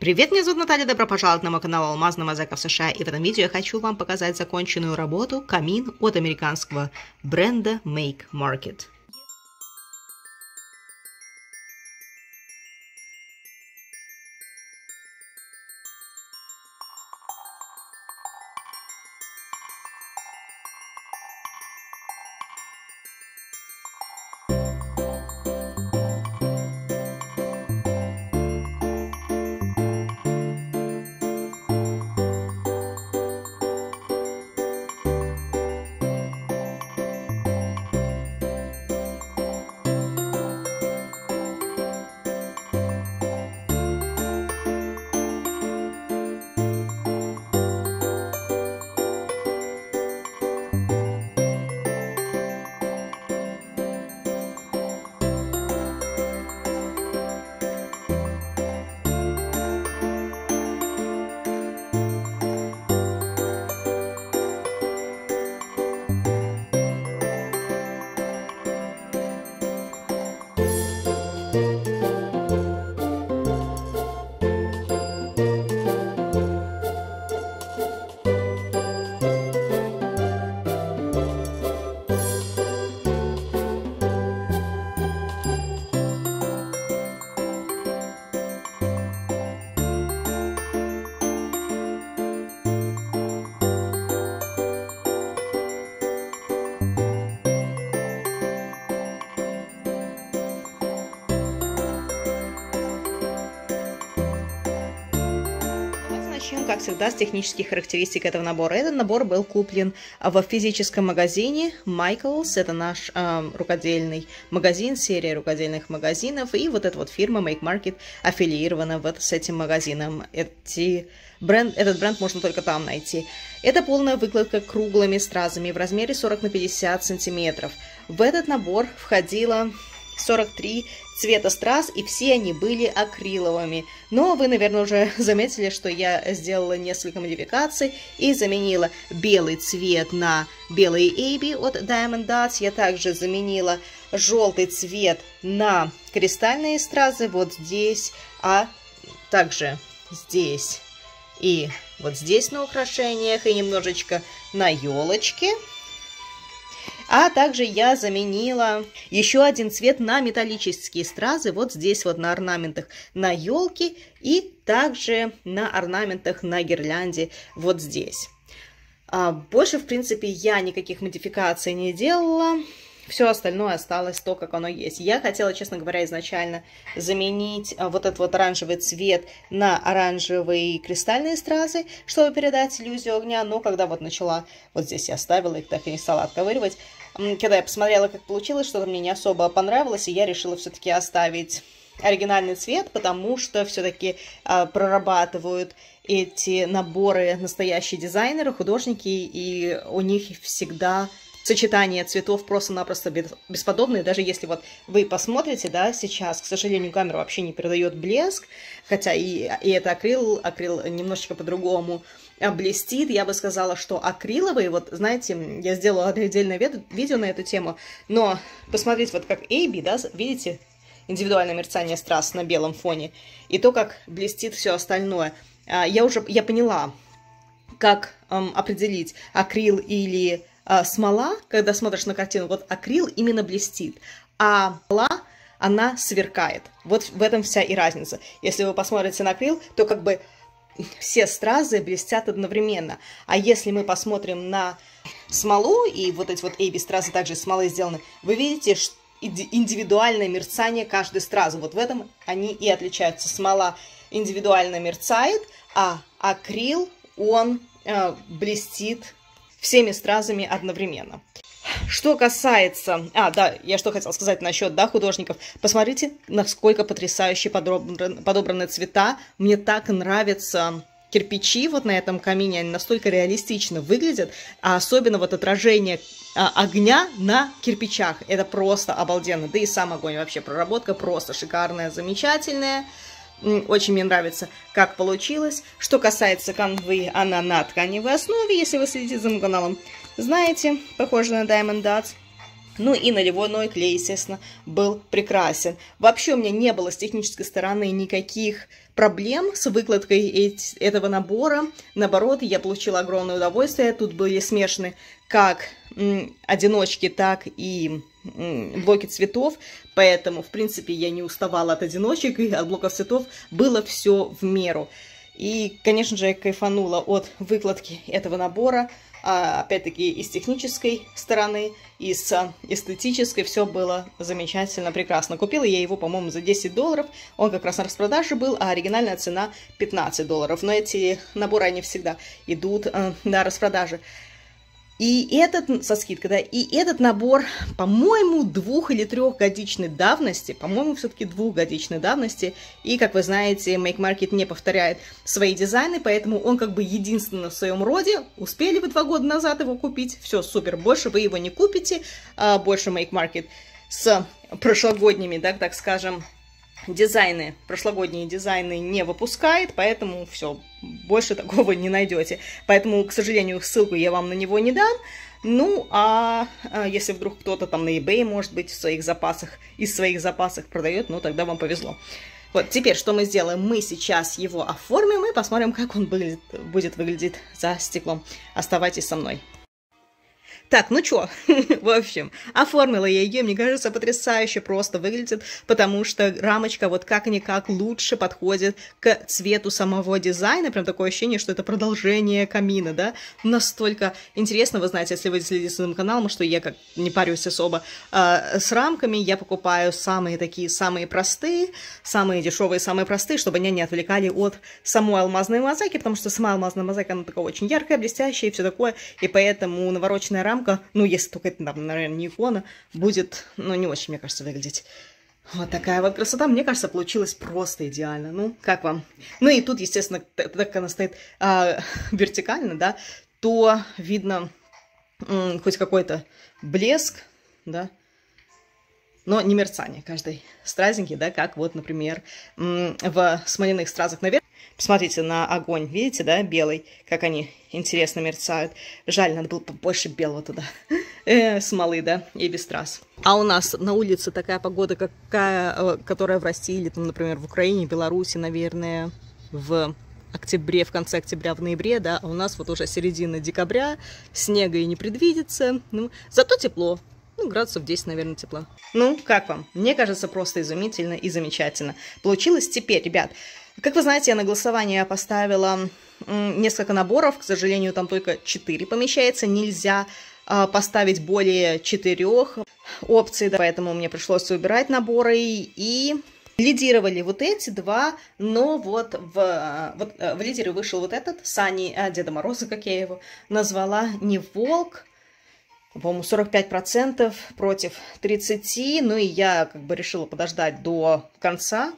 Привет, меня зовут Наталья, добро пожаловать на мой канал Алмазная мозаика в США, и в этом видео я хочу вам показать законченную работу камин от американского бренда Make Market. Начнем, как всегда, с технических характеристик этого набора. Этот набор был куплен в физическом магазине Michaels. Это наш рукодельный магазин, серия рукодельных магазинов. И вот эта вот фирма Make Market аффилирована с этим магазином. Этот бренд можно только там найти. Это полная выкладка круглыми стразами в размере 40 на 50 сантиметров. В этот набор входило 43 цвета страз, и все они были акриловыми. Но вы, наверное, уже заметили, что я сделала несколько модификаций и заменила белый цвет на белый AB от Diamond Dots. Я также заменила желтый цвет на кристальные стразы вот здесь, а также здесь и вот здесь на украшениях, и немножечко на елочке. А также я заменила еще один цвет на металлические стразы, вот здесь вот на орнаментах на елке и также на орнаментах на гирлянде вот здесь. Больше, в принципе, я никаких модификаций не делала. Все остальное осталось то, как оно есть. Я хотела, честно говоря, изначально заменить вот этот вот оранжевый цвет на оранжевые кристальные стразы, чтобы передать иллюзию огня. Но когда вот начала, вот здесь я оставила их, так и не стала отковыривать. Когда я посмотрела, как получилось, что-то мне не особо понравилось, и я решила все-таки оставить оригинальный цвет, потому что все-таки прорабатывают эти наборы настоящие дизайнеры, художники, и у них всегда сочетание цветов просто-напросто бесподобное. Даже если вот вы посмотрите, да, сейчас, к сожалению, камера вообще не передает блеск, хотя и это акрил немножечко по-другому блестит. Я бы сказала, что акриловые, вот знаете, я сделала отдельное видео на эту тему, но посмотрите, вот как AB, да, видите, индивидуальное мерцание страз на белом фоне, и то, как блестит все остальное. Я поняла, как определить акрил или смола, когда смотришь на картину, вот акрил именно блестит, а смола, она сверкает. Вот в этом вся и разница. Если вы посмотрите на акрил, то как бы все стразы блестят одновременно. А если мы посмотрим на смолу, и вот эти вот AB стразы также из смолы сделаны, вы видите индивидуальное мерцание каждой стразы. Вот в этом они и отличаются. Смола индивидуально мерцает, а акрил, он блестит всеми стразами одновременно. Что касается... да, я что хотела сказать насчет, да, художников. Посмотрите, насколько потрясающе подобраны цвета. Мне так нравятся кирпичи вот на этом камине. Они настолько реалистично выглядят. А особенно вот отражение огня на кирпичах. Это просто обалденно. Да и сам огонь вообще. Проработка просто шикарная, замечательная. Очень мне нравится, как получилось. Что касается канвы, она на тканевой основе. Если вы следите за моим каналом, знаете, похоже на Diamond Dots. Ну и наливной клей, естественно, был прекрасен. Вообще у меня не было с технической стороны никаких проблем с выкладкой этого набора. Наоборот, я получила огромное удовольствие. Тут были смешаны как одиночки, так и блоки цветов. Поэтому, в принципе, я не уставала от одиночек и от блоков цветов. Было все в меру. И, конечно же, я кайфанула от выкладки этого набора. Опять-таки, и с технической стороны, и с эстетической все было замечательно, прекрасно. Купила я его, по-моему, за $10. Он как раз на распродаже был, а оригинальная цена $15. Но эти наборы, они всегда идут на распродаже. И этот, со скидкой, да, и этот набор, по-моему, 2- или 3-годичной давности, по-моему, все-таки 2-годичной давности, и, как вы знаете, Make Market не повторяет свои дизайны, поэтому он как бы единственный в своем роде, успели вы 2 года назад его купить, все, супер, больше вы его не купите, больше Make Market с прошлогодними, да, так скажем, прошлогодние дизайны не выпускает, поэтому все, больше такого не найдете. Поэтому, к сожалению, ссылку я вам на него не дам. Ну, а если вдруг кто-то там на eBay, может быть, из своих запасов продает, ну, тогда вам повезло. Вот, теперь что мы сделаем? Мы сейчас его оформим и посмотрим, как он будет выглядеть за стеклом. Оставайтесь со мной. Так, ну чё, в общем, оформила я ее, мне кажется, потрясающе просто выглядит, потому что рамочка вот как-никак лучше подходит к цвету самого дизайна, прям такое ощущение, что это продолжение камина, да, настолько интересно, вы знаете, если вы следите за моим каналом, что я как не парюсь особо с рамками, я покупаю самые простые, самые дешевые, самые простые, чтобы они не отвлекали от самой алмазной мозаики, потому что сама алмазная мозаика, она такая очень яркая, блестящая и все такое, и поэтому навороченная рамка, ну, если только это, наверное, не икона, будет, ну, не очень, мне кажется, выглядеть. Вот такая вот красота. Мне кажется, получилось просто идеально. Ну, как вам? Ну, и тут, естественно, так как она стоит вертикально, да, то видно хоть какой-то блеск, да, но не мерцание каждой стразинки, да, как вот, например, в смоляных стразах наверх. Посмотрите на огонь, видите, да, белый, как они интересно мерцают. Жаль, надо было побольше белого туда, смолы, да, и без страз. А у нас на улице такая погода, которая в России, или, там, например, в Украине, Беларуси, наверное, в октябре, в конце октября, в ноябре, да, а у нас вот уже середина декабря, снега и не предвидится, ну, зато тепло. Ну, градусов 10, наверное, тепла. Ну, как вам? Мне кажется, просто изумительно и замечательно. Получилось теперь, ребят. Как вы знаете, я на голосование поставила несколько наборов. К сожалению, там только 4 помещается. Нельзя поставить более 4 опций. Да, поэтому мне пришлось выбирать наборы. И лидировали вот эти 2. Но вот в лидере вышел вот этот. Сани Деда Мороза, как я его назвала. Не волк. По-моему, 45% против 30%. Ну и я как бы решила подождать до конца,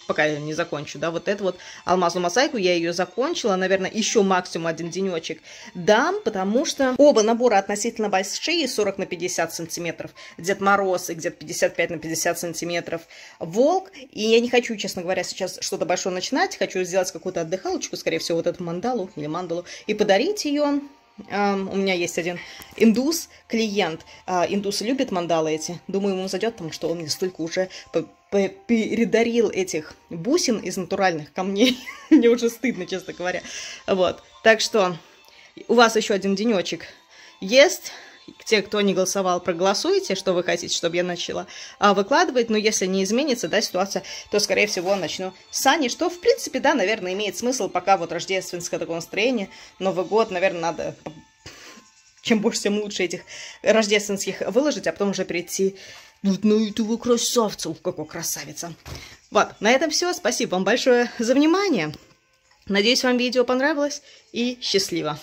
пока я не закончу, да, вот эту вот алмазную мозаику. Я ее закончила, наверное, еще максимум 1 денечек дам, потому что оба набора относительно большие, 40 на 50 сантиметров. Дед Мороз и где-то 55 на 50 сантиметров волк. И я не хочу, честно говоря, сейчас что-то большое начинать. Хочу сделать какую-то отдыхалочку, скорее всего, вот эту мандалу или мандалу, и подарить ее. У меня есть один индус, клиент. Индусы любят мандалы эти. Думаю, ему зайдет, потому что он мне столько уже передарил этих бусин из натуральных камней. Мне уже стыдно, честно говоря. Вот. Так что у вас еще 1 денечек есть. Те, кто не голосовал, проголосуйте, что вы хотите, чтобы я начала выкладывать. Но если не изменится, да, ситуация, то, скорее всего, начну с Сани, что, в принципе, да, наверное, имеет смысл, пока вот рождественское такое настроение, Новый год, наверное, надо, чем больше, тем лучше этих рождественских выложить, а потом уже перейти на этого красавца. Какой красавица. Вот, на этом все. Спасибо вам большое за внимание. Надеюсь, вам видео понравилось, и счастливо!